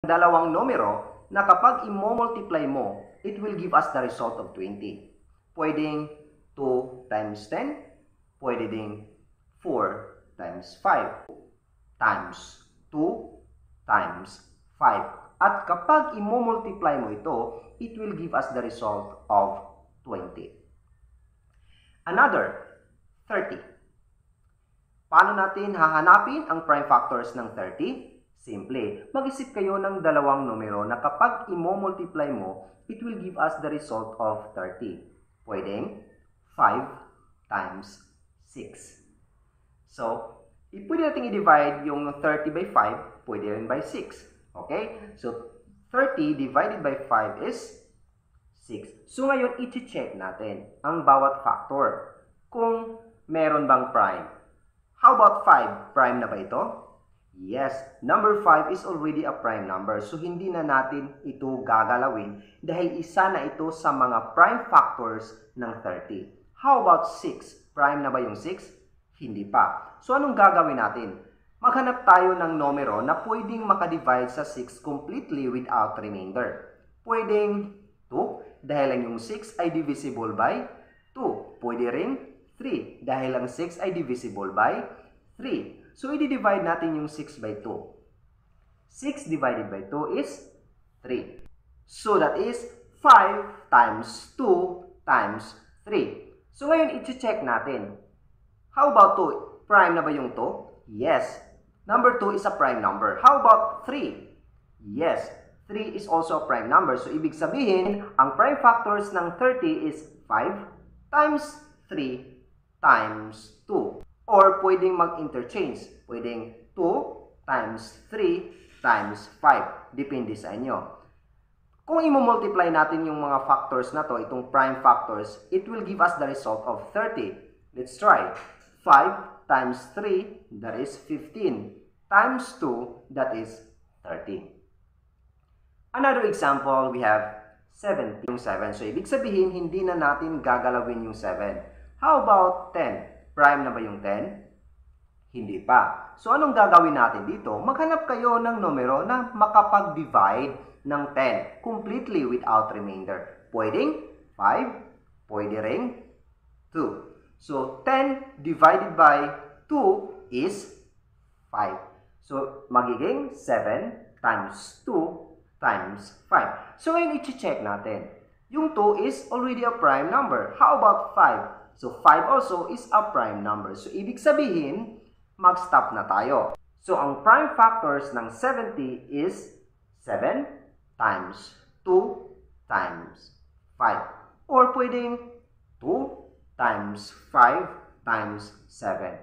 dalawang numero na kapag i-multiply mo, it will give us the result of 20. Pwedeng 2 times 10, pwede ding 4 times 5 times 2 times 5. At kapag i-multiply mo ito, it will give us the result of 20. Another, 30. Paano natin hahanapin ang prime factors ng 30? Simple, mag-isip kayo ng dalawang numero na kapag i-multiply mo, it will give us the result of 30. Pwedeng 5 times 6. So, pwede natin i-divide yung 30 by 5, pwede rin by 6. Okay? So, 30 divided by 5 is 6. So, ngayon, i-check natin ang bawat factor kung meron bang prime. How about 5? Prime na ba ito? Yes, number 5 is already a prime number. So, hindi na natin ito gagalawin dahil isa na ito sa mga prime factors ng 30. How about 6? Prime na ba yung 6? Hindi pa. So, anong gagawin natin? Maghanap tayo ng numero na pwedeng makadivide sa 6 completely without remainder. Pwedeng 2 dahil lang yung 6 ay divisible by 2. Pwede ring 3 dahil lang 6 ay divisible by 3. So, i-divide natin yung 6 by 2. 6 divided by 2 is 3. So, that is 5 times 2 times 3. So, ngayon, i-check natin. How about 2? Prime na ba yung 2? Yes. Number 2 is a prime number. How about 3? Yes. 3 is also a prime number. So, ibig sabihin, ang prime factors ng 30 is 5 times 3 times 2. Or pwedeng mag-interchange. Pwedeng 2 times 3 times 5. Depende sa inyo. Kung i-multiply natin yung mga factors na to, itong prime factors, it will give us the result of 30. Let's try. 5 times 3, that is 15. Times 2, that is 30. Another example, we have 70. Yung 7. So, ibig sabihin, hindi na natin gagalawin yung 7. How about 10? Prime na ba yung 10? Hindi pa. So, anong gagawin natin dito? Maghanap kayo ng numero na makapag-divide ng 10 completely without remainder. Pwedeng 5, pwede ring 2. So, 10 divided by 2 is 5. So, magiging 7 times 2 times 5. So, ngayon i-check natin. Yung 2 is already a prime number. How about 5? So, 5 also is a prime number. So, ibig sabihin, mag-stop na tayo. So, ang prime factors ng 70 is 7 times 2 times 5. Or pwedeng 2 times 5 times 7.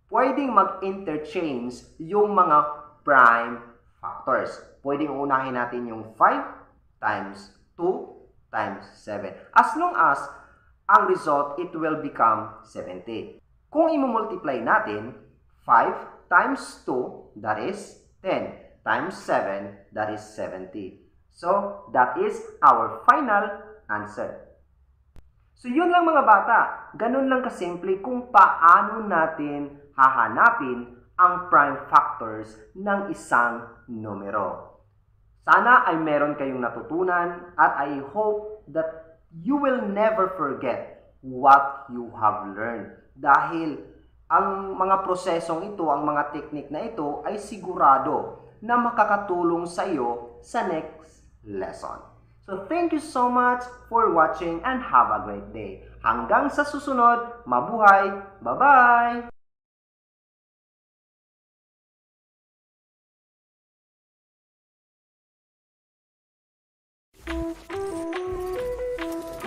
Pwedeng mag-interchange yung mga prime factors. Pwedeng unahin natin yung 5 times 2 times 7. As long as ang result, it will become 70. Kung i-multiply natin, 5 times 2, that is 10, times 7, that is 70. So, that is our final answer. So, yun lang mga bata. Ganun lang kasimple kung paano natin hahanapin ang prime factors ng isang numero. Sana ay meron kayong natutunan at I hope that you will never forget what you have learned. Dahil ang mga prosesong ito, ang mga teknik na ito ay sigurado na makakatulong sa iyo sa next lesson. So thank you so much for watching and have a great day. Hanggang sa susunod, mabuhay! Bye-bye!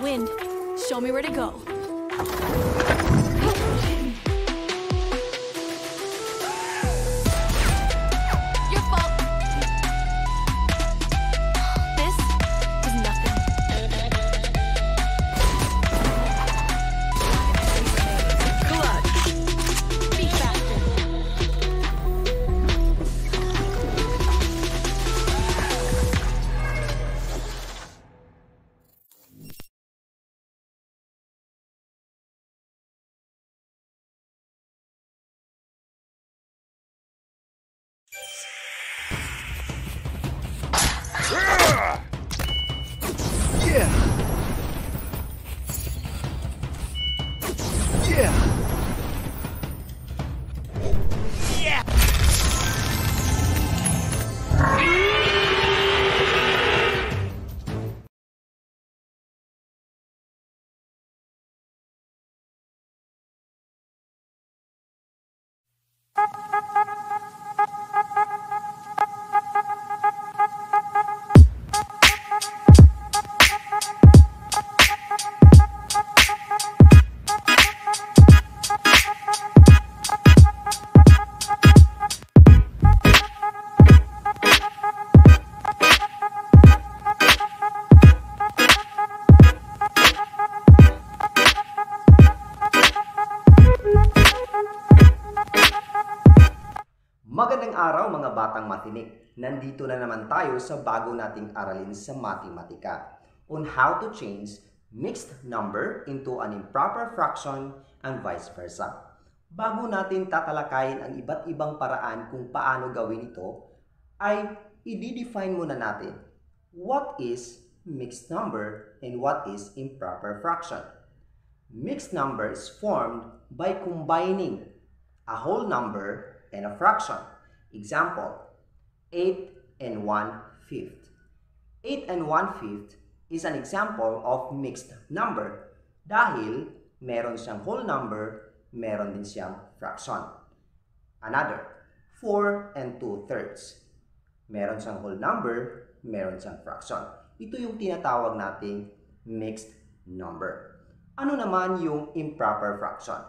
Wind, show me where to go. Mabuting araw mga batang matinik. Nandito na naman tayo sa bago nating aralin sa matematika on how to change mixed number into an improper fraction and vice versa. Bago natin tatalakayin ang iba't ibang paraan kung paano gawin ito, ay i-define muna natin what is mixed number and what is improper fraction. Mixed number is formed by combining a whole number and a fraction. Example, 8 and 1/5. 8 and 1/5 is an example of mixed number dahil meron siyang whole number, meron din siyang fraction. Another, 4 and 2/3. Meron siyang whole number, meron siyang fraction. Ito yung tinatawag nating mixed number. Ano naman yung improper fraction?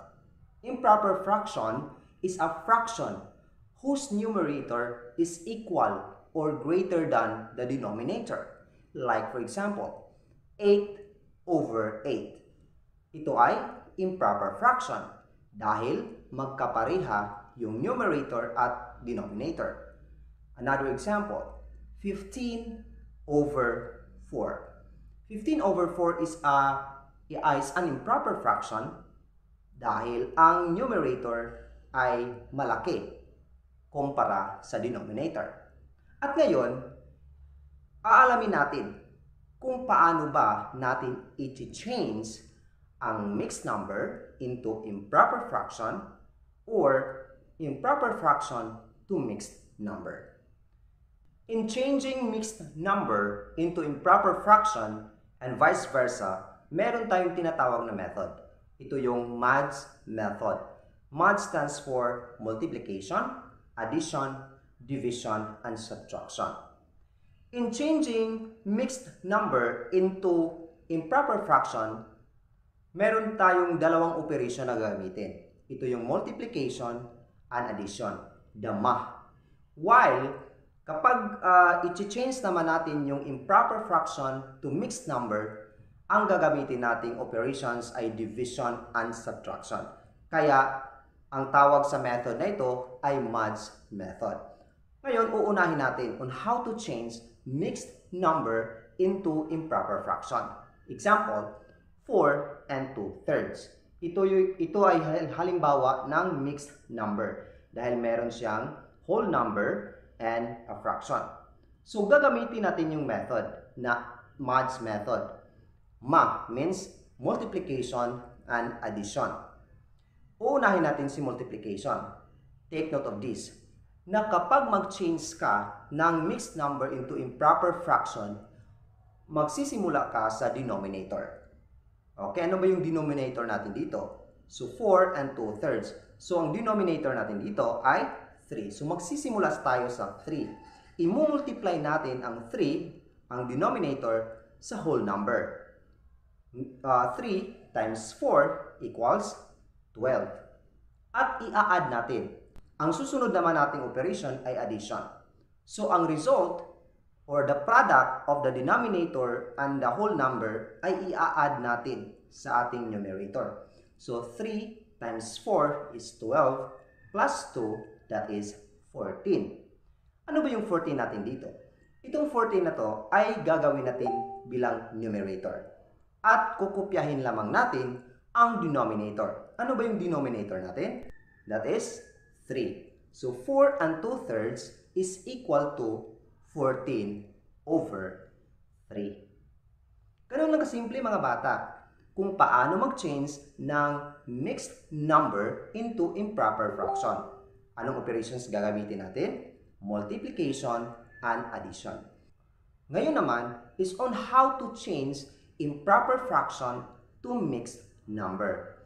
Improper fraction is a fraction whose numerator is equal or greater than the denominator. Like for example, 8/8. Ito ay improper fraction dahil magkapareha yung numerator at denominator. Another example, 15/4. 15/4 is an improper fraction dahil ang numerator ay malaki kumpara sa denominator. At ngayon, aalamin natin kung paano ba natin i-change ang mixed number into improper fraction or improper fraction to mixed number. In changing mixed number into improper fraction and vice versa, meron tayong tinatawag na method. Ito yung MADS method. MADS stands for multiplication, addition, division, and subtraction. In changing mixed number into improper fraction, meron tayong dalawang operation na gagamitin. Ito yung multiplication and addition, the MA. While kapag i-change naman natin yung improper fraction to mixed number, ang gagamitin nating operations ay division and subtraction. Kaya ang tawag sa method na ito ay MADS method. Ngayon, uunahin natin on how to change mixed number into improper fraction. Example, 4 and 2/3. Ito ay halimbawa ng mixed number dahil meron siyang whole number and a fraction. So, gagamitin natin yung method na MADS method. MA means multiplication and addition. Uunahin natin si multiplication. Take note of this, na kapag mag-change ka ng mixed number into improper fraction, magsisimula ka sa denominator. Okay, ano ba yung denominator natin dito? So, 4 and 2/3. So, ang denominator natin dito ay 3. So, magsisimula tayo sa 3. I-multiply natin ang 3, ang denominator, sa whole number. 3 times 4 equals 12. At i-add natin. Ang susunod naman nating operation ay addition. So, ang result or the product of the denominator and the whole number ay i-add natin sa ating numerator. So, 3 times 4 is 12 plus 2, that is 14. Ano ba yung 14 natin dito? Itong 14 na to ay gagawin natin bilang numerator. At kukopyahin lamang natin ang denominator. Ano ba yung denominator natin? That is 3. So, 4 and 2/3 is equal to 14/3. Ganun lang kasimple mga bata kung paano mag-change ng mixed number into improper fraction. Anong operations gagamitin natin? Multiplication and addition. Ngayon naman is on how to change improper fraction to mixed number.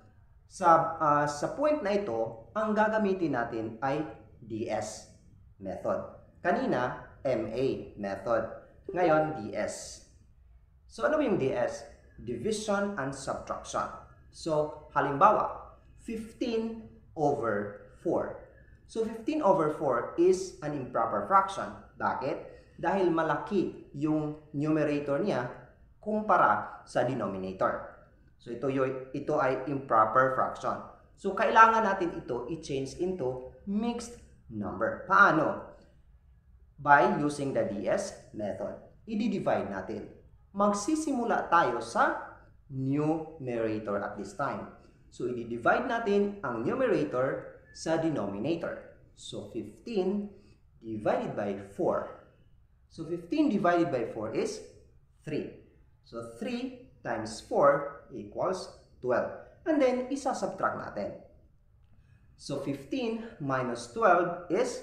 Sa point na ito, ang gagamitin natin ay DS method. Kanina, MA method. Ngayon, DS. So, ano yung DS? Division and subtraction. So, halimbawa, 15/4. So, 15/4 is an improper fraction. Bakit? Dahil malaki yung numerator niya kumpara sa denominator. So, ito ay improper fraction. So, kailangan natin ito i-change into mixed number. Paano? By using the DS method. I-divide natin. Magsisimula tayo sa numerator at this time. So, i-divide natin ang numerator sa denominator. So, 15 divided by 4. So, 15 divided by 4 is 3. So, 3 times 4 equals 12. And then, isa-subtract natin. So, 15 minus 12 is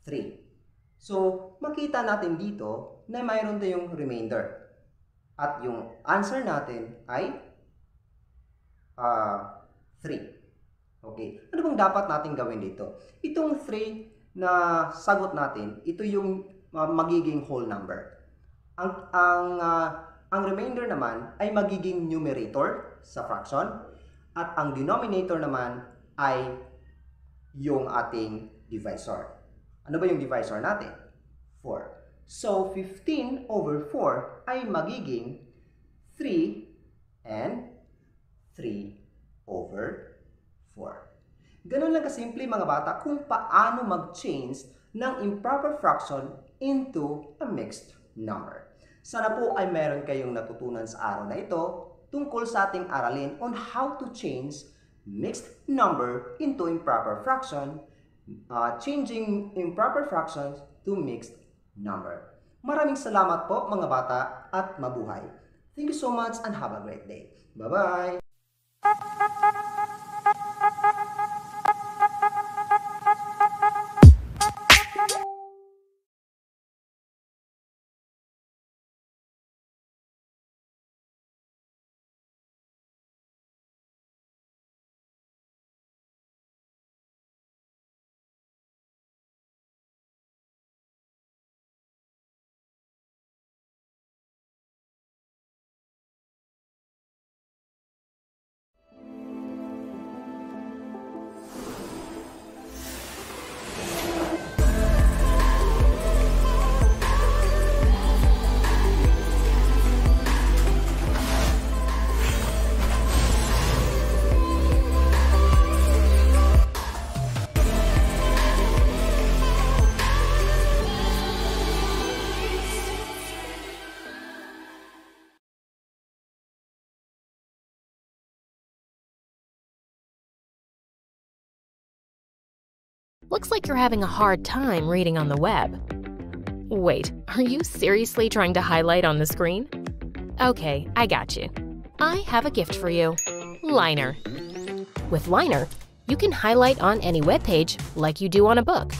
3. So, makita natin dito na mayroon tayong remainder. At yung answer natin ay 3. Okay. Ano bang dapat natin gawin dito? Itong 3 na sagot natin, ito yung magiging whole number. Ang remainder naman ay magiging numerator sa fraction at ang denominator naman ay yung ating divisor. Ano ba yung divisor natin? 4. So, 15 over 4 ay magiging 3 and 3 over 4. Ganun lang kasimple mga bata kung paano mag-change ng improper fraction into a mixed number. Sana po ay meron kayong natutunan sa araw na ito tungkol sa ating aralin on how to change mixed number into improper fraction, changing improper fractions to mixed number. Maraming salamat po mga bata at mabuhay. Thank you so much and have a great day. Bye-bye! Looks like you're having a hard time reading on the web. Wait, are you seriously trying to highlight on the screen? Okay, I got you. I have a gift for you. Liner. With Liner, you can highlight on any web page like you do on a book.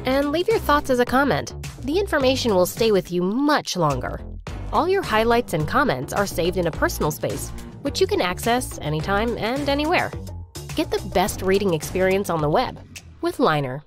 And leave your thoughts as a comment. The information will stay with you much longer. All your highlights and comments are saved in a personal space, which you can access anytime and anywhere. Get the best reading experience on the web with Liner.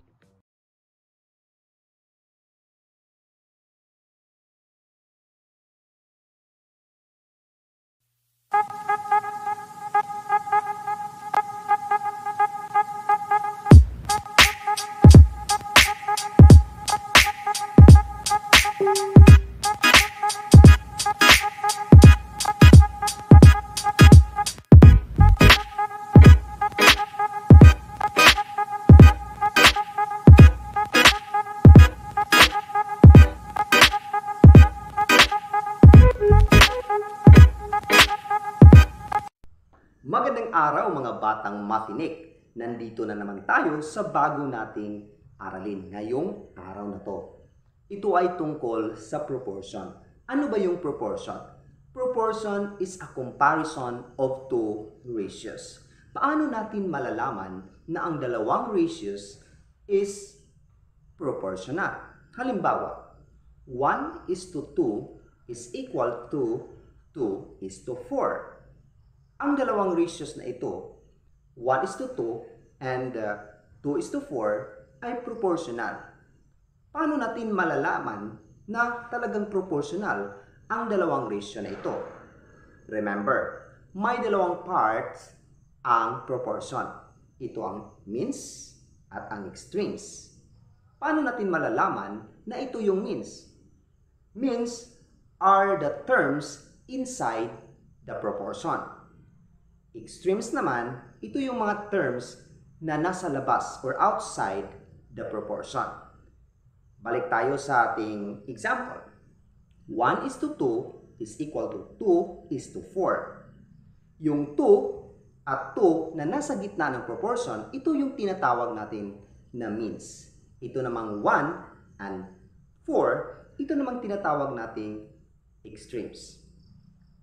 Magandang araw mga batang matinik. Nandito na naman tayo sa bago nating aralin ngayong araw na to. Ito ay tungkol sa proportion. Ano ba yung proportion? Proportion is a comparison of two ratios. Paano natin malalaman na ang dalawang ratios is proportional? Halimbawa, 1:2 is equal to 2:4. Ang dalawang ratios na ito, 1:2 and 2:4 ay proportional. Paano natin malalaman na talagang proportional ang dalawang ratio na ito? Remember, may dalawang parts ang proportion. Ito ang means at ang extremes. Paano natin malalaman na ito yung means? Means are the terms inside the proportion. Extremes naman, ito yung mga terms na nasa labas or outside the proportion. Balik tayo sa ating example. 1:2 is equal to 2:4. Yung 2 at 2 na nasa gitna ng proportion, ito yung tinatawag natin na means. Ito namang 1 and 4, ito namang tinatawag nating extremes.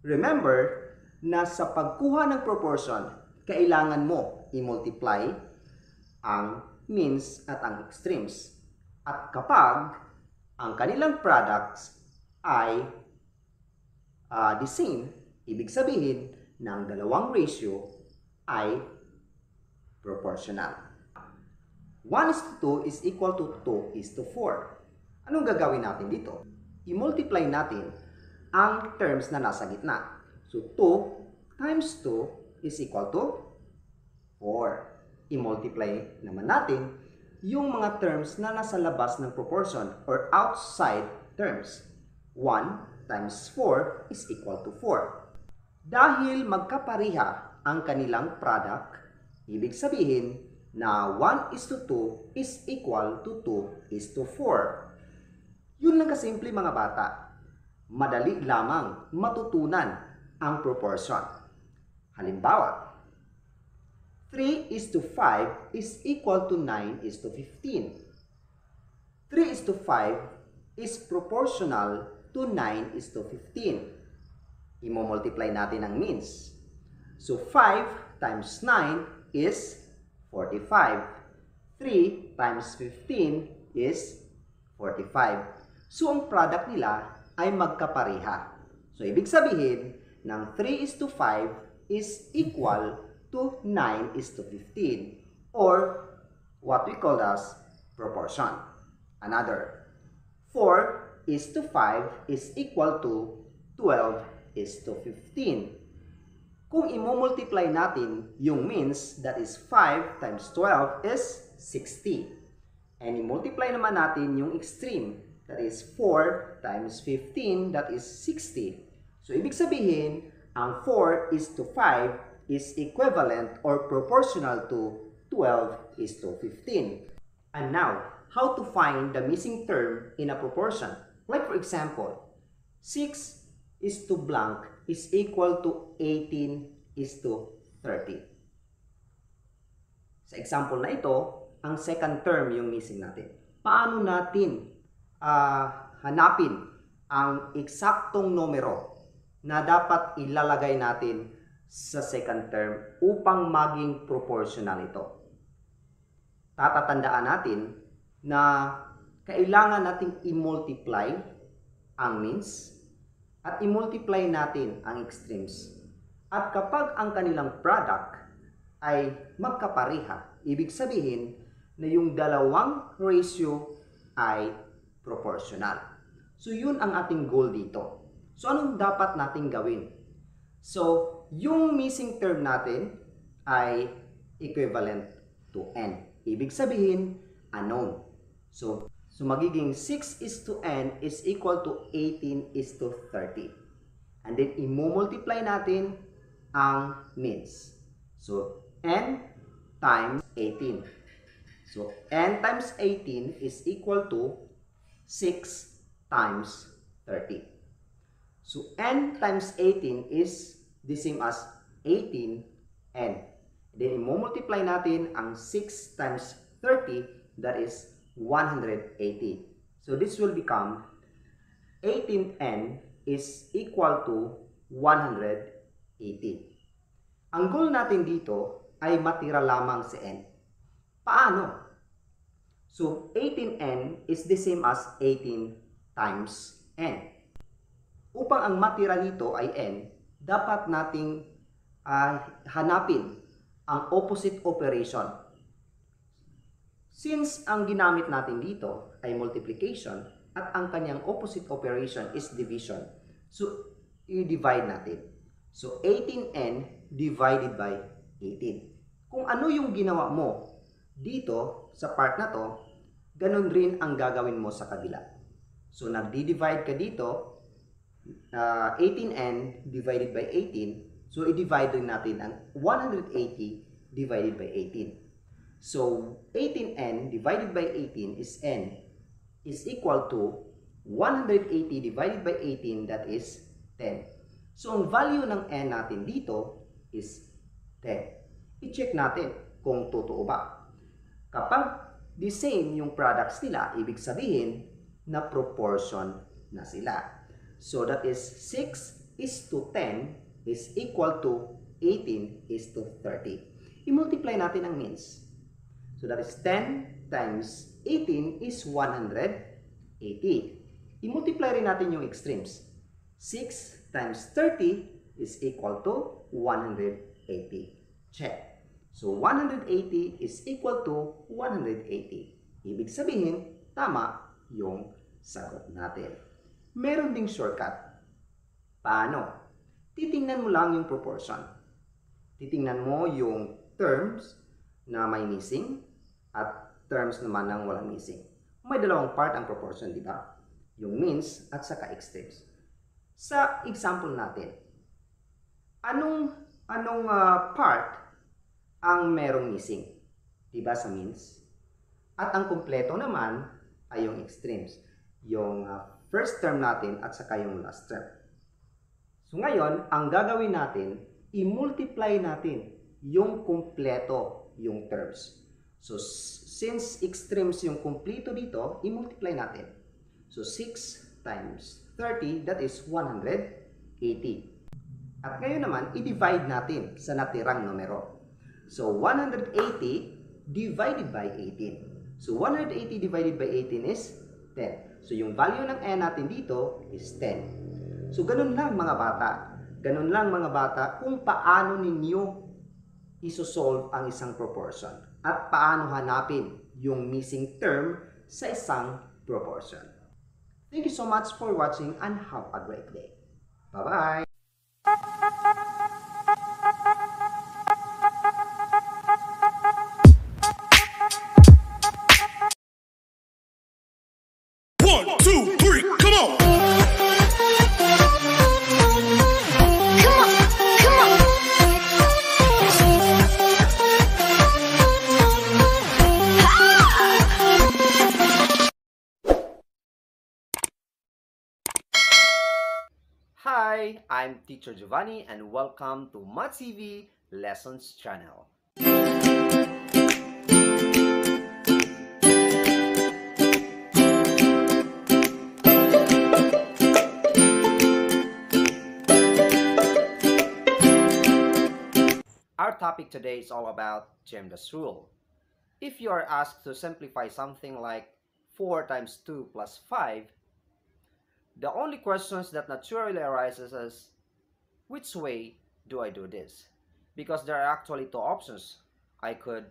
Remember na sa pagkuha ng proportion, kailangan mo i-multiply ang means at ang extremes. At kapag ang kanilang products ay the same, ibig sabihin ng dalawang ratio ay proportional. 1:2 is equal to 2:4. Anong gagawin natin dito? I-multiply natin ang terms na nasa gitna. So, 2 times 2 is equal to 4. I-multiply naman natin yung mga terms na nasa labas ng proportion or outside terms. 1 times 4 is equal to 4. Dahil magkapariha ang kanilang product, ibig sabihin na 1:2 is equal to 2:4. Yun lang kasimple mga bata. Madali lamang matutunan ang proportion. Halimbawa, 3:5 is equal to 9:15. 3:5 is proportional to 9:15. Imo-multiply natin ang means. So, 5 times 9 is 45. 3 times 15 is 45. So, ang product nila ay magkapariha. So, ibig sabihin ng 3:5 is equal to 9:15 or what we call as proportion. Another, 4:5 is equal to 12:15. Kung i-multiply natin yung means, that is 5 times 12 is 60. And i-multiply naman natin yung extreme, that is 4 times 15, that is 60. So, ibig sabihin, ang 4:5 is equivalent or proportional to 12:15. And now, how to find the missing term in a proportion? Like for example, 6 is to blank is equal to 18:30. Sa example na ito, ang second term yung missing natin. Paano natin hanapin ang eksaktong numero na dapat ilalagay natin sa second term upang maging proportional ito? Tatatandaan natin na kailangan nating i-multiply ang means at i-multiply natin ang extremes. At kapag ang kanilang product ay magkapariha, ibig sabihin na yung dalawang ratio ay proportional. So, yun ang ating goal dito. So, anong dapat nating gawin? So, yung missing term natin ay equivalent to n. Ibig sabihin, unknown. So magiging 6:n is equal to 18:30. And then, i-multiply natin ang means. So, n times 18. So, n times 18 is equal to 6 times 30. So, n times 18 is the same as 18n. Then, i-multiply natin ang 6 times 30, that is 180. So, this will become 18n is equal to 180. Ang goal natin dito ay matira lamang si n. Paano? So, 18n is the same as 18 times n. Upang ang matira dito ay n, dapat nating hanapin ang opposite operation. Since ang ginamit natin dito ay multiplication at ang kanyang opposite operation is division, so i-divide natin. So 18n divided by 18. Kung ano yung ginawa mo dito sa part na to, ganun rin ang gagawin mo sa kabila. So nagdi-divide ka dito, 18n divided by 18. So i-divide rin natin ang 180 divided by 18. So 18n divided by 18 is n is equal to 180 divided by 18, that is 10. So ang value ng n natin dito is 10. I-check natin kung totoo ba. Kapag the same yung products nila, ibig sabihin na proportion na sila. So that is 6 is to 10 is equal to 18 is to 30. I-multiply natin ang means. So that is 10 times 18 is 180. I-multiply rin natin yung extremes. 6 times 30 is equal to 180. Check. So 180 is equal to 180. Ibig sabihin, tama yung sagot natin. Meron ding shortcut. Paano? Titingnan mo lang yung proportion. Titingnan mo yung terms na may missing at terms naman ng walang missing. May dalawang part ang proportion, di ba? Yung means at saka extremes. Sa example natin, anong part ang merong missing? Di ba sa means? At ang kumpleto naman ay yung extremes. Yung first term natin at saka yung last term. So ngayon, ang gagawin natin, i-multiply natin yung kumpleto yung terms. So since extremes yung kumpleto dito, i-multiply natin. So 6 times 30, that is 180. At ngayon naman, i-divide natin sa natirang numero. So 180 divided by 18. So 180 divided by 18 is 10. So yung value ng n natin dito is 10. So ganun lang mga bata. Ganun lang mga bata kung paano ninyo isosolve ang isang proportion at paano hanapin yung missing term sa isang proportion. Thank you so much for watching and have a great day. Bye-bye! One, two, three, come on! Hi, I'm Teacher Jovanie and welcome to Math TV Lessons channel. Our topic today is all about Gemda's rule. If you are asked to simplify something like 4 times 2 plus 5, the only questions that naturally arises is, which way do I do this? Because there are actually two options. I could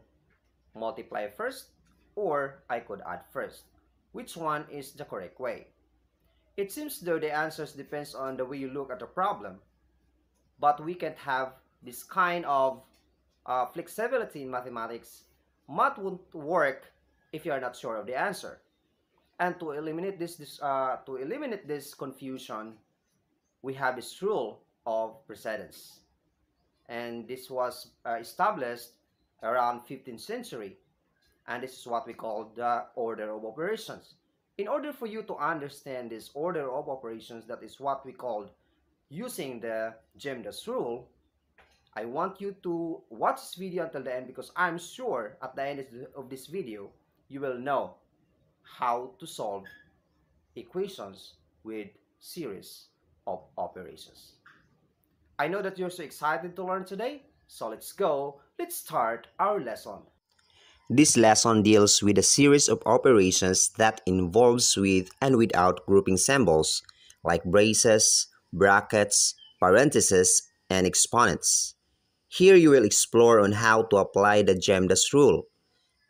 multiply first or I could add first. Which one is the correct way? It seems though the answers depends on the way you look at the problem, but we can't have this kind of flexibility in mathematics. Math won't work if you are not sure of the answer. And to eliminate this confusion, we have this rule of precedence. And this was established around 15th century. And this is what we call the order of operations. In order for you to understand this order of operations, that is what we called using the Gemda's rule, I want you to watch this video until the end, because I'm sure at the end of this video, you will know how to solve equations with series of operations. I know that you're so excited to learn today, so let's go. Let's start our lesson. This lesson deals with a series of operations that involves with and without grouping symbols like braces, brackets, parentheses, and exponents. Here you will explore on how to apply the Gemda's rule.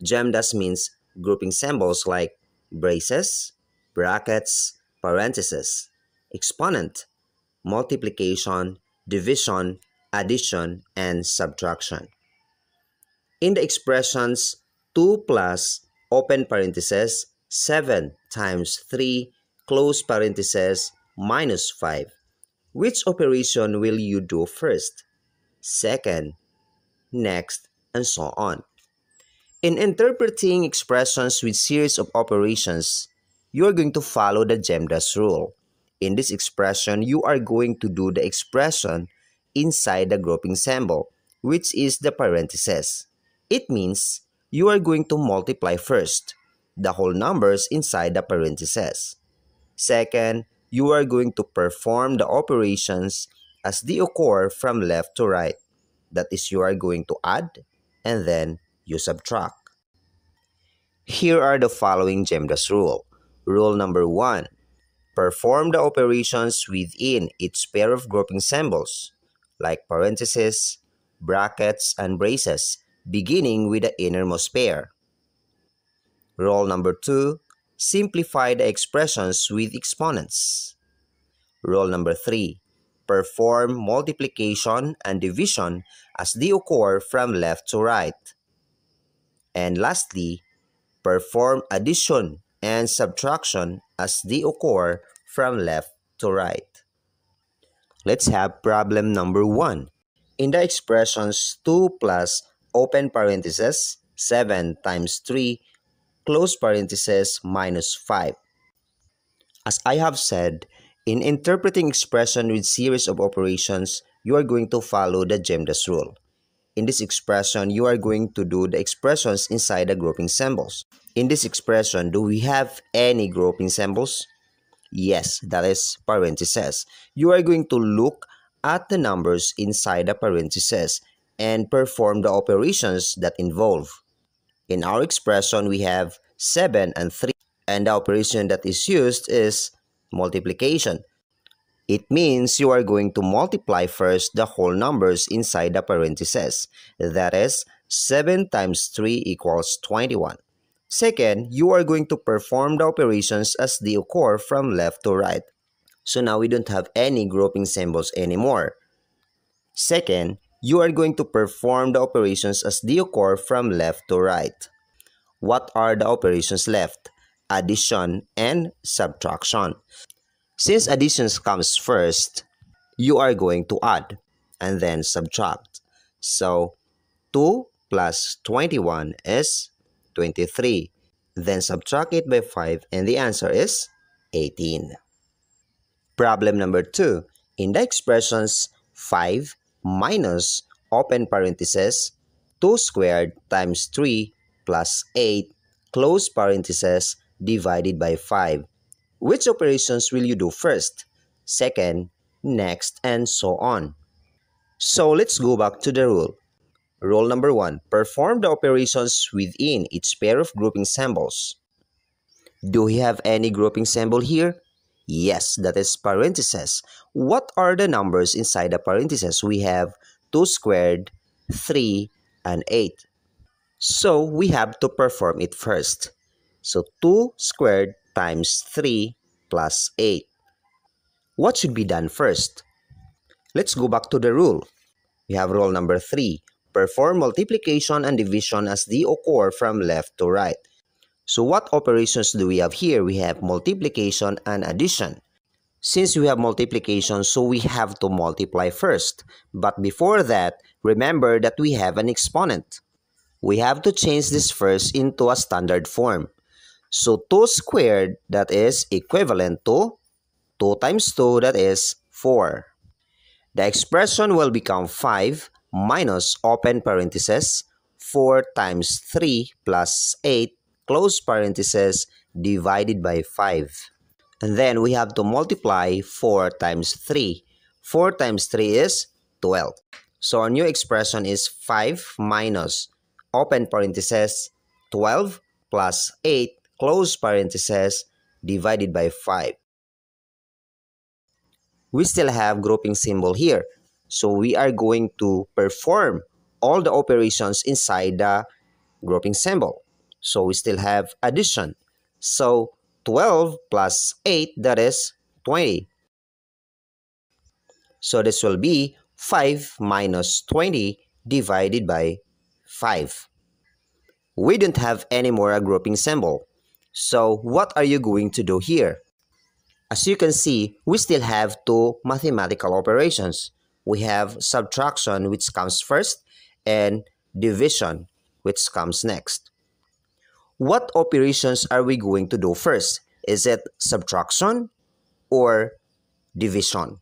Gemda's means grouping symbols like braces, brackets, parentheses, exponent, multiplication, division, addition, and subtraction. In the expressions 2 plus, open parentheses, 7 times 3, close parentheses, minus 5, which operation will you do first, second, next, and so on? In interpreting expressions with series of operations, you are going to follow the GEMDAS rule. In this expression, you are going to do the expression inside the grouping symbol, which is the parentheses. It means you are going to multiply first the whole numbers inside the parentheses. Second, you are going to perform the operations as they occur from left to right. That is, you are going to add and then you subtract. Here are the following GEMDAS rule. Rule number 1. Perform the operations within each pair of grouping symbols, like parentheses, brackets, and braces, beginning with the innermost pair. Rule number 2. Simplify the expressions with exponents. Rule number 3. Perform multiplication and division as they occur from left to right. And lastly, perform addition and subtraction as they occur from left to right. Let's have problem number 1. In the expressions 2 plus open parentheses 7 times 3 close parentheses minus 5. As I have said, in interpreting expression with series of operations, you are going to follow the GEMDAS rule. In this expression, you are going to do the expressions inside the grouping symbols. In this expression, do we have any grouping symbols? Yes, that is parentheses. You are going to look at the numbers inside the parentheses and perform the operations that involve. In our expression, we have 7 and 3, and the operation that is used is multiplication. It means you are going to multiply first the whole numbers inside the parentheses. That is, 7 times 3 equals 21. Second, you are going to perform the operations as they occur from left to right. So now we don't have any grouping symbols anymore. Second, you are going to perform the operations as they occur from left to right. What are the operations left? Addition and subtraction. Since addition comes first, you are going to add and then subtract. So 2 plus 21 is 23. Then subtract it by 5 and the answer is 18. Problem number 2. In the expressions 5 minus open parentheses 2 squared times 3 plus 8 close parentheses divided by 5. Which operations will you do first, second, next, and so on? So let's go back to the rule. Rule number 1. Perform the operations within each pair of grouping symbols. Do we have any grouping symbol here? Yes, that is parentheses. What are the numbers inside the parentheses? We have 2 squared, 3, and 8. So we have to perform it first. So 2 squared times 3 plus 8. What should be done first? Let's go back to the rule. We have rule number 3. Perform multiplication and division as they occur from left to right. So what operations do we have here? We have multiplication and addition. Since we have multiplication, so we have to multiply first. But before that, remember that we have an exponent. We have to change this first into a standard form. So 2 squared, that is equivalent to 2 times 2, that is 4. The expression will become 5 minus open parentheses 4 times 3 plus 8 close parentheses divided by 5. And then we have to multiply 4 times 3. 4 times 3 is 12. So our new expression is 5 minus open parentheses 12 plus 8 close parentheses divided by 5. We still have grouping symbol here. So we are going to perform all the operations inside the grouping symbol. So we still have addition. So 12 plus 8, that is 20. So this will be 5 minus 20 divided by 5. We don't have any more a grouping symbol. So what are you going to do here? As you can see, we still have two mathematical operations. We have subtraction, which comes first, and division, which comes next. what operations are we going to do first? Is it subtraction or division?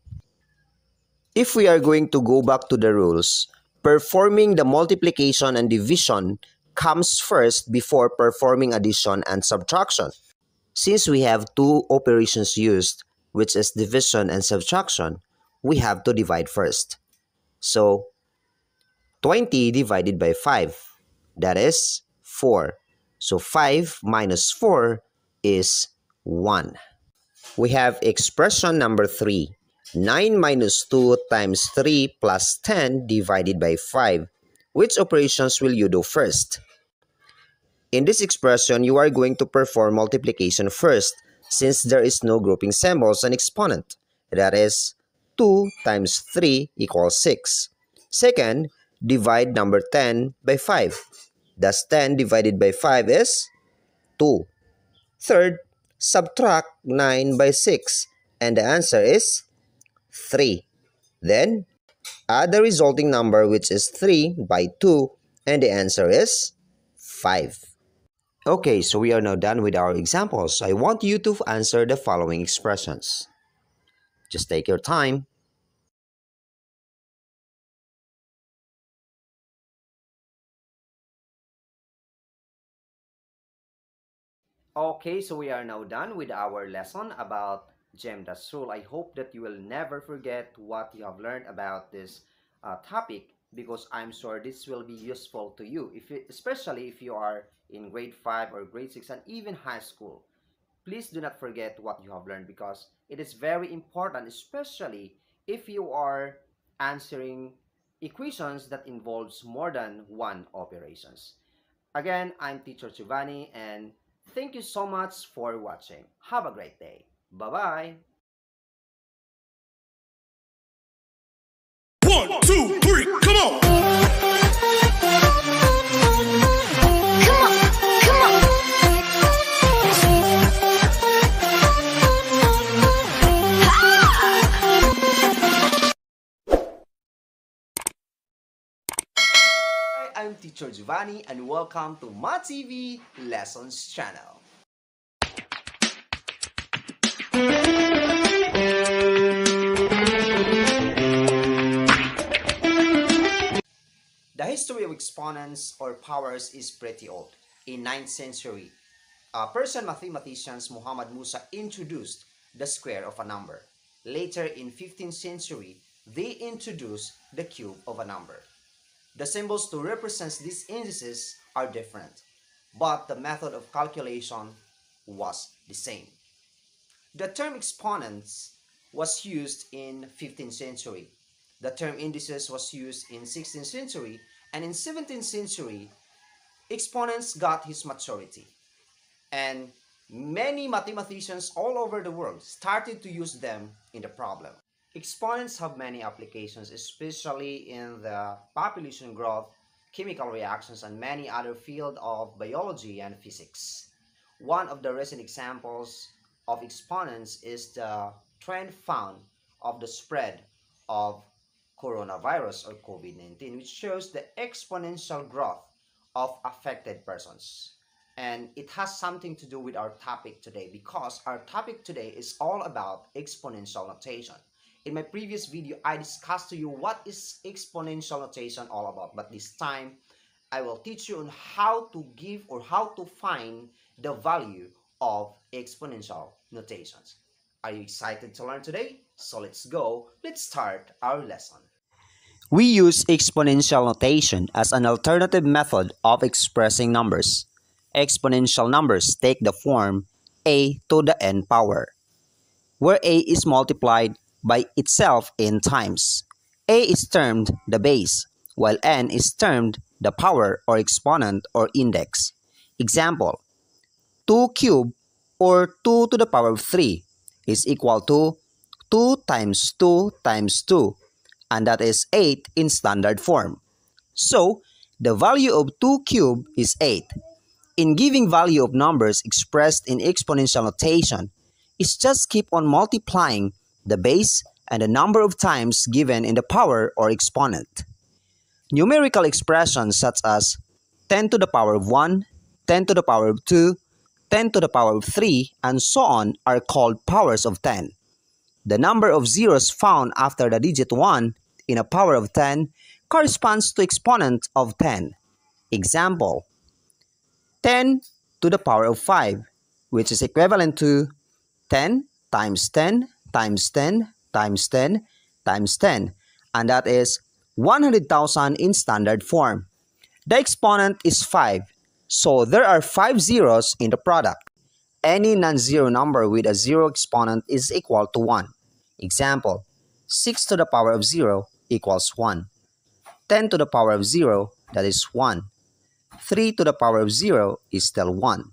If we are going to go back to the rules, performing the multiplication and division comes first before performing addition and subtraction. Since we have two operations used, which is division and subtraction, we have to divide first. So, 20 divided by 5, that is 4. So, 5 minus 4 is 1. We have expression number 3. 9 minus 2 times 3 plus 10 divided by 5. Which operations will you do first? In this expression, you are going to perform multiplication first since there is no grouping symbols and exponent. That is, 2 times 3 equals 6. Second, divide number 10 by 5. Thus, 10 divided by 5 is 2. Third, subtract 9 by 6 and the answer is 3. Then, add the resulting number which is 3 by 2 and the answer is 5. Okay, so we are now done with our examples. I want you to answer the following expressions. Just take your time. Okay, so we are now done with our lesson about GEMDAS rule. I hope that you will never forget what you have learned about this topic, because I'm sure this will be useful to you, especially if you are in grade 5 or grade 6 and even high school. Please do not forget what you have learned because it is very important, especially if you are answering equations that involves more than one operations. Again, I'm Teacher Jovanie and thank you so much for watching. Have a great day. Bye-bye. 1, 2, 3, come on! Hi, I'm Teacher Jovanie and welcome to my TV Lessons channel. The history of exponents or powers is pretty old. In 9th century, Persian mathematicians Muhammad Musa introduced the square of a number. Later in 15th century, they introduced the cube of a number. The symbols to represent these indices are different, but the method of calculation was the same. The term exponents was used in 15th century. The term indices was used in 16th century, and in 17th century, exponents got his maturity. And many mathematicians all over the world started to use them in the problem. Exponents have many applications, especially in the population growth, chemical reactions, and many other fields of biology and physics. One of the recent examples of exponents is the trend found of the spread of coronavirus or COVID-19, which shows the exponential growth of affected persons. And it has something to do with our topic today because our topic today is all about exponential notation. In my previous video, I discussed to you what is exponential notation all about, but this time I will teach you on how to give or how to find the value of exponential notations. Are you excited to learn today? So let's go. Let's start our lesson. We use exponential notation as an alternative method of expressing numbers. Exponential numbers take the form a to the n power, where a is multiplied by itself in times. A is termed the base, while n is termed the power or exponent or index. Example, 2 cubed or 2 to the power of 3 is equal to 2 times 2 times 2, and that is 8 in standard form. So, the value of 2 cubed is 8. In giving value of numbers expressed in exponential notation, is just keep on multiplying the base and the number of times given in the power or exponent. Numerical expressions such as 10 to the power of 1, 10 to the power of 2, 10 to the power of 3, and so on are called powers of 10. The number of zeros found after the digit 1 in a power of 10 corresponds to exponent of 10. Example, 10 to the power of 5, which is equivalent to 10 times 10 times 10 times 10 times 10, and that is 100,000 in standard form. The exponent is 5, so there are 5 zeros in the product. Any non-zero number with a zero exponent is equal to 1. Example, 6 to the power of 0 equals 1. 10 to the power of 0, that is 1. 3 to the power of 0 is still 1.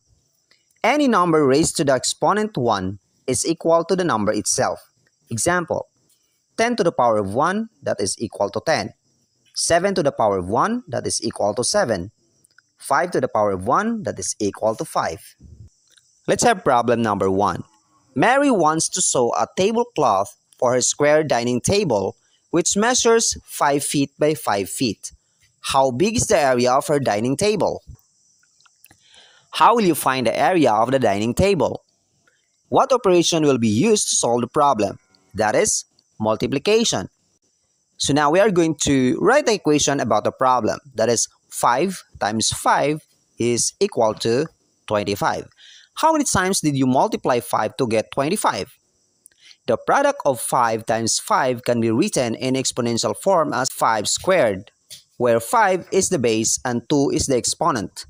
Any number raised to the exponent 1 is equal to the number itself. Example, 10 to the power of 1, that is equal to 10. 7 to the power of 1, that is equal to 7. 5 to the power of 1, that is equal to 5. Let's have problem number 1. Mary wants to sew a tablecloth for her square dining table, which measures 5 feet by 5 feet. How big is the area of her dining table? How will you find the area of the dining table? What operation will be used to solve the problem? That is, multiplication. So now we are going to write the equation about the problem. That is, 5 times 5 is equal to 25. How many times did you multiply 5 to get 25? The product of 5 times 5 can be written in exponential form as 5 squared, where 5 is the base and 2 is the exponent.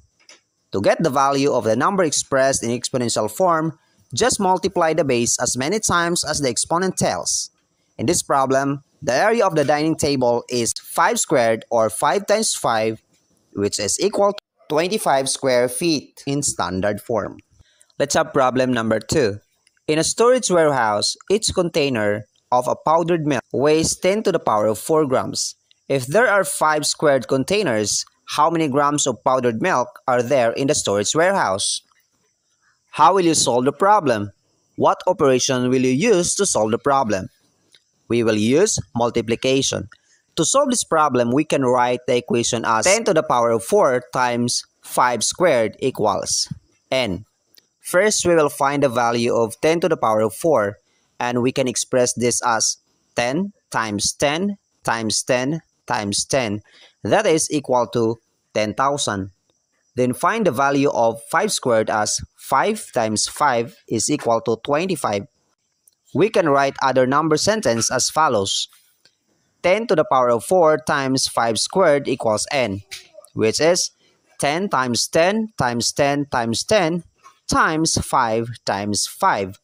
To get the value of the number expressed in exponential form, just multiply the base as many times as the exponent tells. In this problem, the area of the dining table is 5 squared or 5 times 5, which is equal to 25 square feet in standard form. Let's have problem number 2. In a storage warehouse, each container of a powdered milk weighs 10 to the power of 4 grams. If there are 5 squared containers, how many grams of powdered milk are there in the storage warehouse? How will you solve the problem? What operation will you use to solve the problem? We will use multiplication. To solve this problem, we can write the equation as 10 to the power of 4 times 5 squared equals n. First, we will find the value of 10 to the power of 4, and we can express this as 10 times 10 times 10 times 10. That is equal to 10,000. Then find the value of 5 squared as 5 times 5 is equal to 25. We can write other number sentence as follows. 10 to the power of 4 times 5 squared equals n, which is 10 times 10 times 10 times 10 times 5 times 5.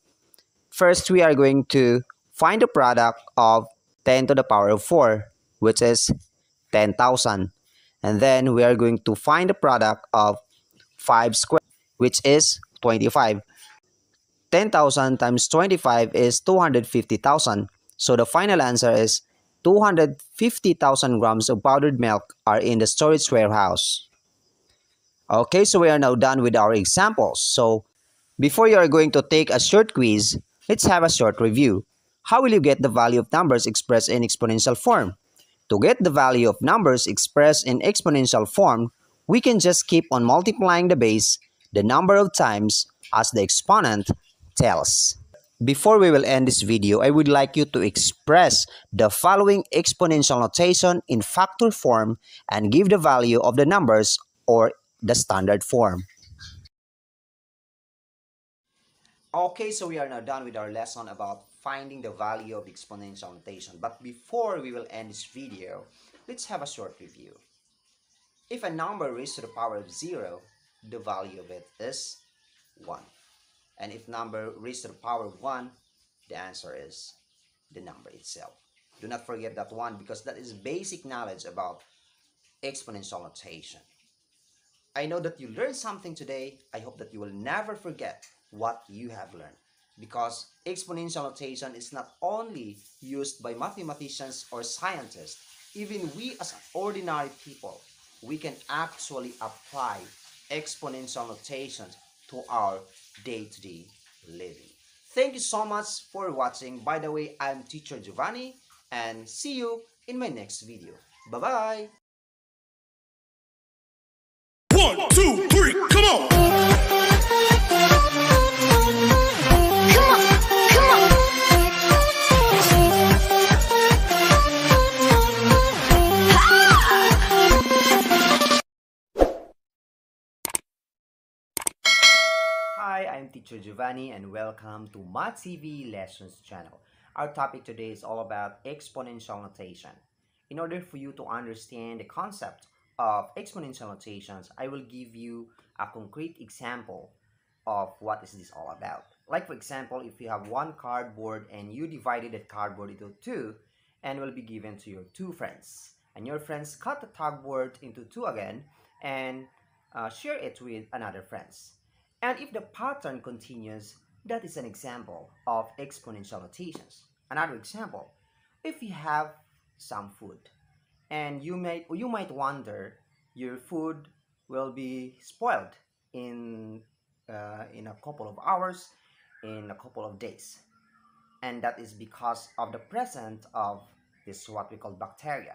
First, we are going to find the product of 10 to the power of 4, which is 10,000. And then we are going to find the product of 5 squared, which is 25. 10,000 times 25 is 250,000. So the final answer is 250,000 grams of powdered milk are in the storage warehouse. Okay, so we are now done with our examples. So before you are going to take a short quiz, let's have a short review. How will you get the value of numbers expressed in exponential form? To get the value of numbers expressed in exponential form, we can just keep on multiplying the base the number of times as the exponent tells. Before we will end this video, I would like you to express the following exponential notation in factor form and give the value of the numbers or the standard form. Okay, so we are now done with our lesson about finding the value of exponential notation. But before we will end this video, let's have a short review. If a number raised to the power of 0, the value of it is 1. And if number raised to the power of 1, the answer is the number itself. Do not forget that one because that is basic knowledge about exponential notation. I know that you learned something today. I hope that you will never forget what you have learned, because exponential notation is not only used by mathematicians or scientists. Even we as ordinary people, we can actually apply exponential notations to our day-to-day living. Thank you so much for watching. By the way, I'm teacher Jovanie, and see you in my next video. Bye-bye! 1, 2, 3, come on! Hi, I'm Teacher Jovanie and welcome to Math TV Lessons channel. Our topic today is all about exponential notation. In order for you to understand the concept of exponential notations, I will give you a concrete example of what is this all about. Like for example, if you have one cardboard and you divided that cardboard into two and will be given to your two friends. And your friends cut the cardboard into two again and share it with another friends. And if the pattern continues, that is an example of exponential notations. Another example, if you have some food and you might wonder your food will be spoiled in a couple of hours, in a couple of days, and that is because of the presence of this what we call bacteria.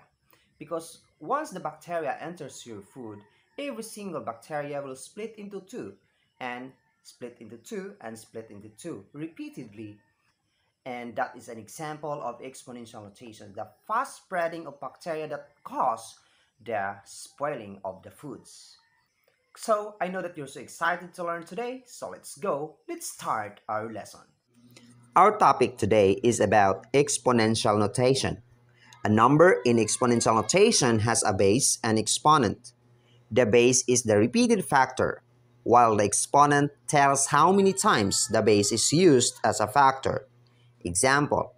Because once the bacteria enters your food, every single bacteria will split into two and split into two and split into two repeatedly, and that is an example of exponential notation, the fast spreading of bacteria that cause the spoiling of the foods. So I know that you're so excited to learn today, so let's go. Let's start our lesson. Our topic today is about exponential notation. A number in exponential notation has a base and exponent. The base is the repeated factor, while the exponent tells how many times the base is used as a factor. Example,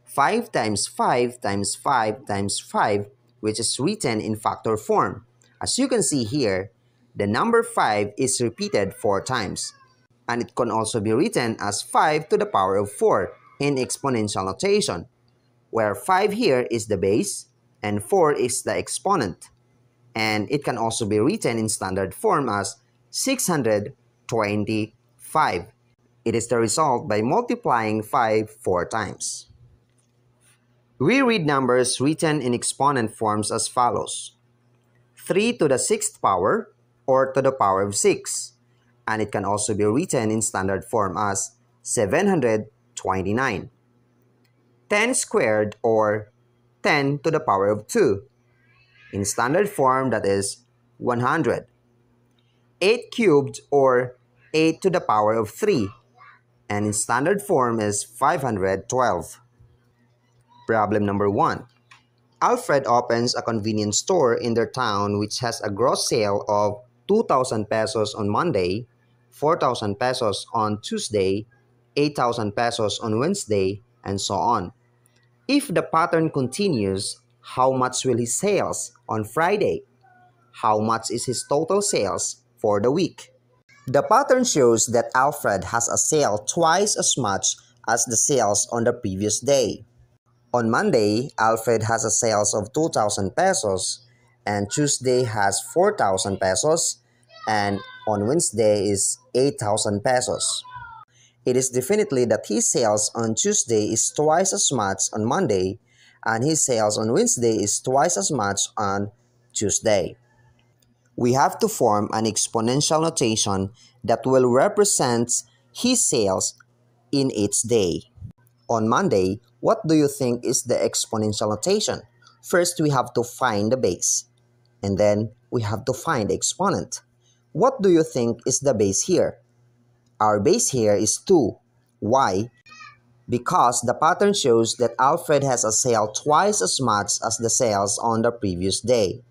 5 times 5 times 5 times 5, which is written in factor form. As you can see here, the number 5 is repeated 4 times. And it can also be written as 5 to the power of 4 in exponential notation, where 5 here is the base and 4 is the exponent. And it can also be written in standard form as 625. It is the result by multiplying 5 4 times. We read numbers written in exponent forms as follows: 3 to the 6th power or to the power of 6. And it can also be written in standard form as 729. 10 squared or 10 to the power of 2. In standard form, that is 100. 8 cubed or 8 to the power of 3. And in standard form is 512. Problem number 1. Alfred opens a convenience store in their town which has a gross sale of 2,000 pesos on Monday, 4,000 pesos on Tuesday, 8,000 pesos on Wednesday, and so on. If the pattern continues, how much will his sales on Friday? How much is his total sales for the week? The pattern shows that Alfred has a sale twice as much as the sales on the previous day. On Monday, Alfred has a sales of 2,000 pesos, and Tuesday has 4,000 pesos, and on Wednesday is 8,000 pesos. It is definitely that his sales on Tuesday is twice as much on Monday, and his sales on Wednesday is twice as much on Tuesday. We have to form an exponential notation that will represent his sales in each day. On Monday, what do you think is the exponential notation? First, we have to find the base, and then we have to find the exponent. What do you think is the base here? Our base here is 2. Why? Because the pattern shows that Alfred has a sale twice as much as the sales on the previous day.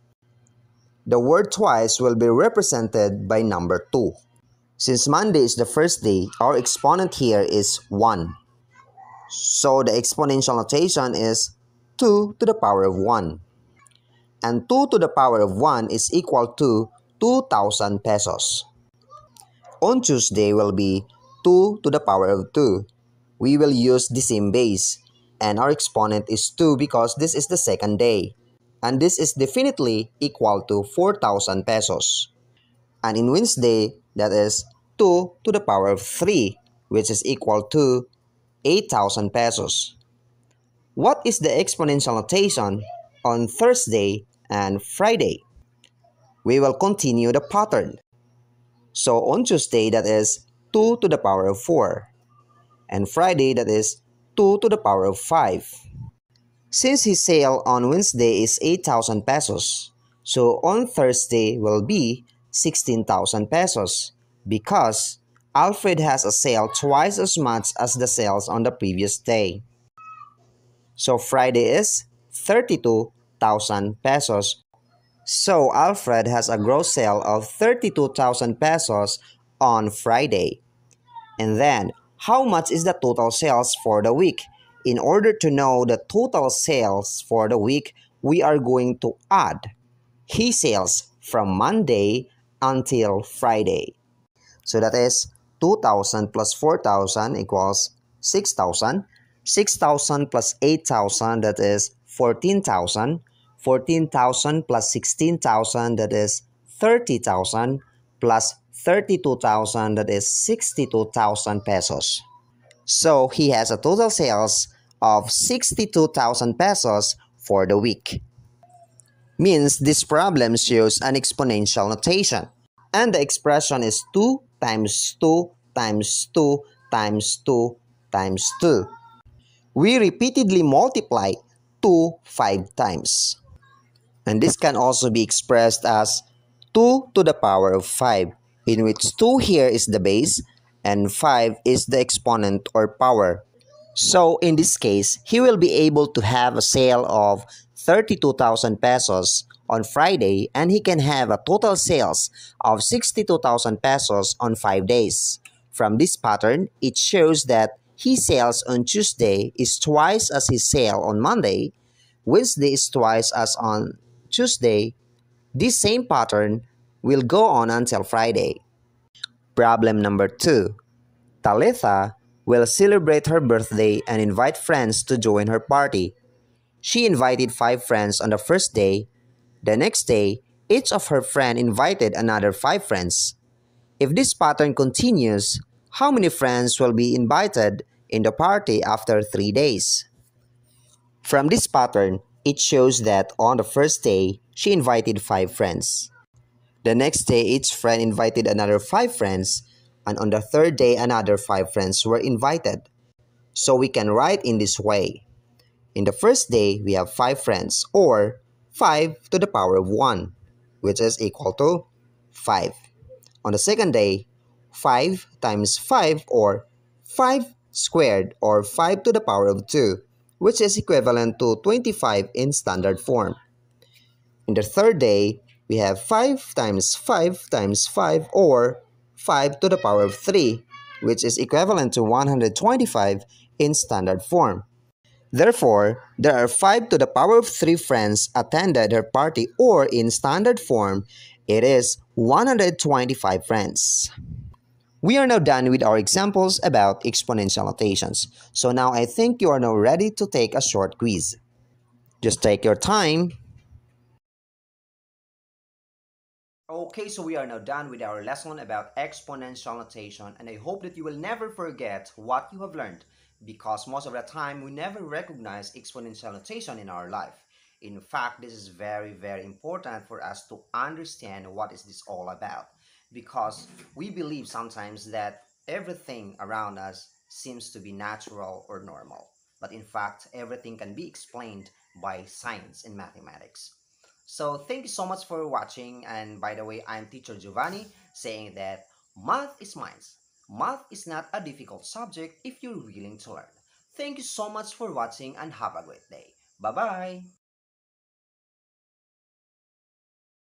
The word twice will be represented by number 2. Since Monday is the first day, our exponent here is 1. So the exponential notation is 2 to the power of 1. And 2 to the power of 1 is equal to 2,000 pesos. On Tuesday will be 2 to the power of 2. We will use the same base, and our exponent is 2 because this is the second day. And this is definitely equal to 4,000 pesos. And in Wednesday, that is 2 to the power of 3, which is equal to 8,000 pesos. What is the exponential notation on Thursday and Friday? We will continue the pattern. So on Tuesday, that is 2 to the power of 4. And Friday, that is 2 to the power of 5. Since his sale on Wednesday is 8,000 pesos, so on Thursday will be 16,000 pesos because Alfred has a sale twice as much as the sales on the previous day. So Friday is 32,000 pesos. So Alfred has a gross sale of 32,000 pesos on Friday. And then, how much is the total sales for the week? In order to know the total sales for the week, we are going to add his sales from Monday until Friday. So that is 2,000 plus 4,000 equals 6,000. 6,000 plus 8,000, that is 14,000. 14,000 plus 16,000, that is 30,000, plus 32,000, that is 62,000 pesos. So he has a total sales of 62,000 pesos for the week. Means this problem shows an exponential notation. And the expression is 2 times 2 times 2 times 2 times 2. We repeatedly multiply 2 5 times. And this can also be expressed as 2 to the power of 5, in which 2 here is the base and 5 is the exponent or power. So in this case, he will be able to have a sale of 32,000 pesos on Friday and he can have a total sales of 62,000 pesos on 5 days. From this pattern, it shows that his sales on Tuesday is twice as his sale on Monday, Wednesday is twice as on Tuesday. This same pattern will go on until Friday. Problem number 2. Talitha will celebrate her birthday and invite friends to join her party. She invited 5 friends on the first day. The next day, each of her friends invited another 5 friends. If this pattern continues, how many friends will be invited in the party after 3 days? From this pattern, it shows that on the first day, she invited 5 friends. The next day, each friend invited another 5 friends, and on the third day, another 5 friends were invited. So we can write in this way. In the first day, we have 5 friends, or 5 to the power of 1, which is equal to 5. On the second day, 5 times 5, or 5 squared, or 5 to the power of 2, which is equivalent to 25 in standard form. In the third day, we have 5 times 5 times 5, or 5 to the power of 3, which is equivalent to 125 in standard form. Therefore, there are 5 to the power of 3 friends attended her party, or in standard form, it is 125 friends. We are now done with our examples about exponential notations. So now I think you are now ready to take a short quiz. Just take your time. Okay, so we are now done with our lesson about exponential notation, and I hope that you will never forget what you have learned, because most of the time we never recognize exponential notation in our life. In fact, this is very, very important for us to understand what is this all about, because we believe sometimes that everything around us seems to be natural or normal, but in fact, everything can be explained by science and mathematics. So thank you so much for watching, and by the way, I'm teacher Jovanie saying that math is minds. Math is not a difficult subject if you're willing to learn. Thank you so much for watching and have a great day. Bye-bye!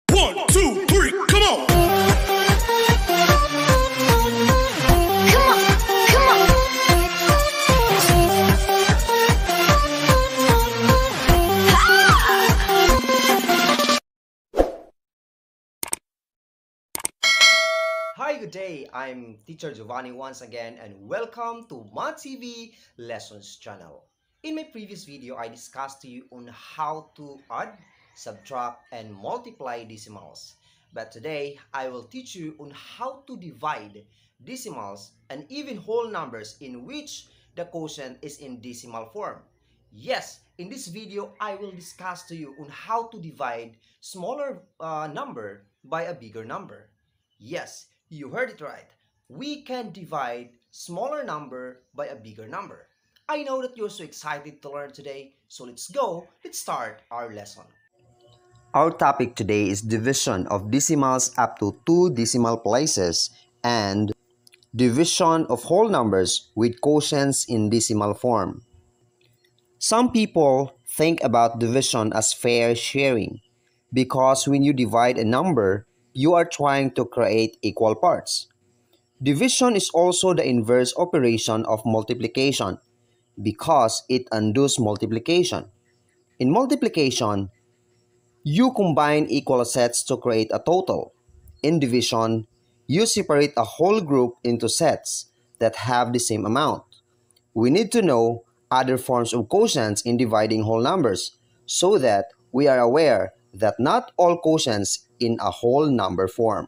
1, 2, 3, come on! Hi, good day. I'm teacher Jovanie once again, and welcome to Math TV Lessons channel. In my previous video, I discussed to you on how to add, subtract, and multiply decimals. But today, I will teach you on how to divide decimals and even whole numbers in which the quotient is in decimal form. Yes, in this video, I will discuss to you on how to divide smaller number by a bigger number. Yes, You heard it right. We can divide smaller number by a bigger number. I know that you're so excited to learn today, so let's go. Let's start our lesson. Our topic today is division of decimals up to 2 decimal places and division of whole numbers with quotients in decimal form. Some people think about division as fair sharing because when you divide a number, you are trying to create equal parts. Division is also the inverse operation of multiplication because it undoes multiplication. In multiplication, you combine equal sets to create a total. In division, you separate a whole group into sets that have the same amount. We need to know other forms of quotients in dividing whole numbers so that we are aware that not all quotients in a whole number form.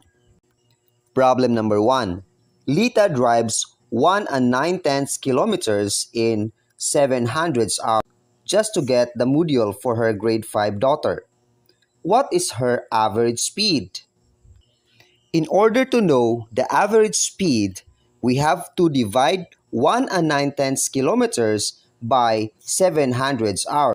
Problem number 1. Lita drives 1 and 9/10 kilometers in 700 hours just to get the module for her grade 5 daughter. What is her average speed? In order to know the average speed, we have to divide 1 and 9/10 kilometers by 700 hours.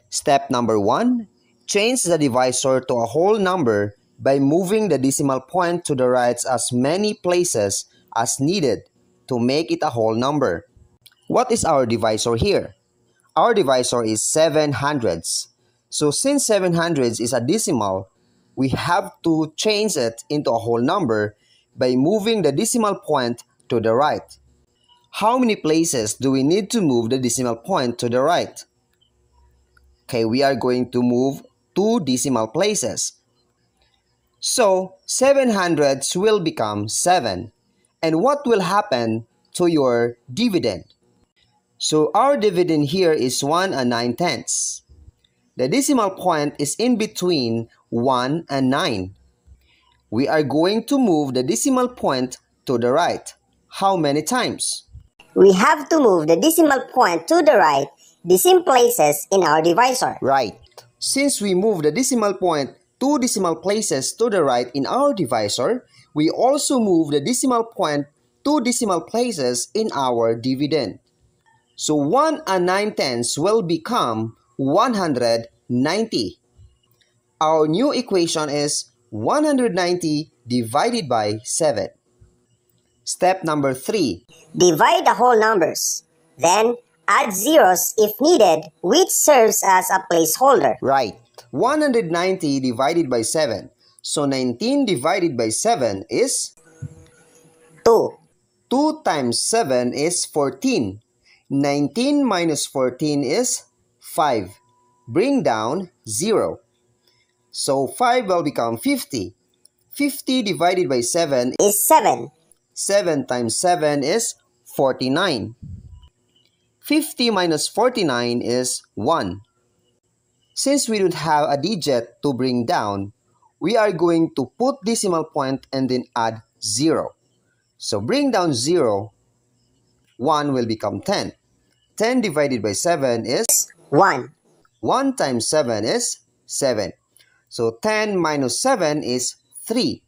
Step number 1. Change the divisor to a whole number by moving the decimal point to the right as many places as needed to make it a whole number. What is our divisor here? Our divisor is 700s. So since 700s is a decimal, we have to change it into a whole number by moving the decimal point to the right. How many places do we need to move the decimal point to the right? Okay, we are going to move 2 decimal places. So 700s will become 7. And what will happen to your dividend? So our dividend here is 1 and 9/10. The decimal point is in between 1 and 9. We are going to move the decimal point to the right. How many times? We have to move the decimal point to the right the same places in our divisor. Right. Since we move the decimal point 2 decimal places to the right in our divisor, we also move the decimal point 2 decimal places in our dividend. So 1 and 9/10 will become 190. Our new equation is 190 divided by 7. Step number 3. Divide the whole numbers. Then add zeros if needed, which serves as a placeholder. Right. 190 divided by 7. So 19 divided by 7 is 2. 2 times 7 is 14. 19 minus 14 is 5. Bring down 0. So 5 will become 50. 50 divided by 7 Is 7. 7 times 7 is 49. 50 minus 49 is 1. Since we don't have a digit to bring down, we are going to put decimal point and then add 0. So bring down 0, 1 will become 10. 10 divided by 7 is 1. 1 times 7 is 7. So 10 minus 7 is 3.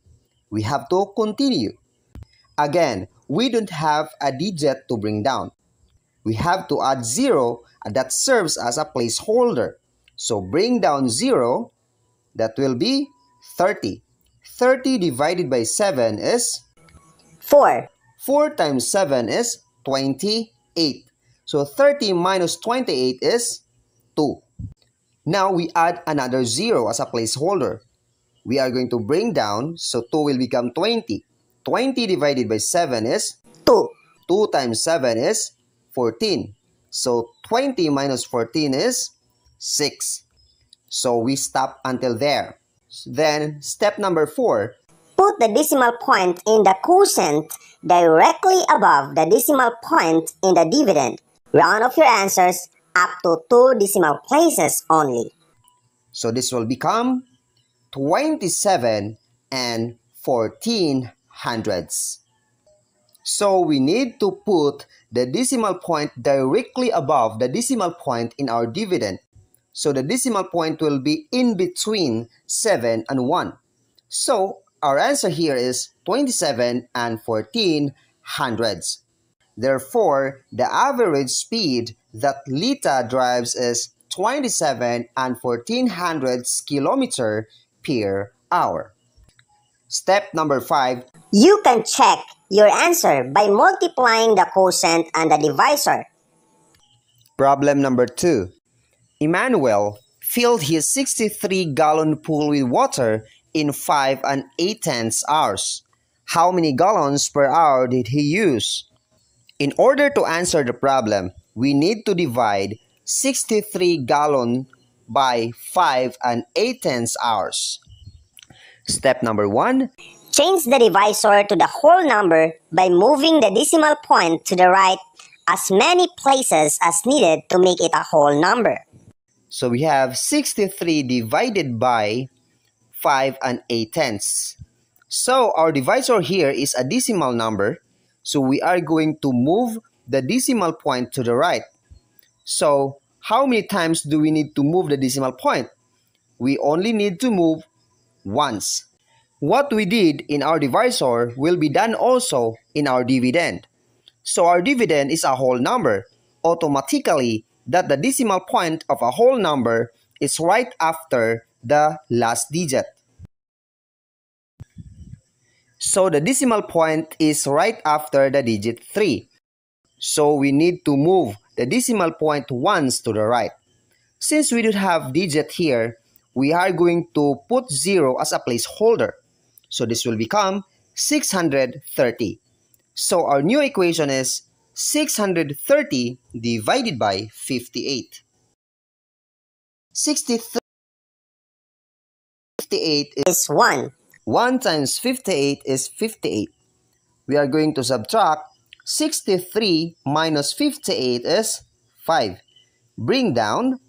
We have to continue. Again, we don't have a digit to bring down. We have to add 0 and that serves as a placeholder. So bring down 0, that will be 30. 30 divided by 7 is 4. 4 times 7 is 28. So 30 minus 28 is 2. Now we add another 0 as a placeholder. We are going to bring down, so 2 will become 20. 20 divided by 7 is 2. 2 times 7 is 14. So 20 minus 14 is 6. So we stop until there. Then step number 4. Put the decimal point in the quotient directly above the decimal point in the dividend. Round off your answers up to 2 decimal places only. So this will become 27 and 14 hundredths. So we need to put the decimal point directly above the decimal point in our dividend. So the decimal point will be in between 7 and 1. So our answer here is 27 and 14 hundredths. Therefore, the average speed that Lita drives is 27 and 14 hundredths kilometer per hour. Step number 5. You can check your answer by multiplying the quotient and the divisor. Problem number 2. Emmanuel filled his 63-gallon pool with water in 5 and 8/10 hours. How many gallons per hour did he use? In order to answer the problem, we need to divide 63 gallon by 5 and 8/10 hours. Step number 1. Change the divisor to the whole number by moving the decimal point to the right as many places as needed to make it a whole number. So we have 63 divided by 5 and 8/10. So our divisor here is a decimal number. So we are going to move the decimal point to the right. So how many times do we need to move the decimal point? We only need to move once. What we did in our divisor will be done also in our dividend. So our dividend is a whole number. Automatically, that the decimal point of a whole number is right after the last digit. So the decimal point is right after the digit 3. So we need to move the decimal point once to the right. Since we don't have digit here, we are going to put 0 as a placeholder. So this will become 630. So our new equation is 630 divided by 58. 58 is 1. 1 times 58 is 58. We are going to subtract 63 minus 58 is 5. Bring down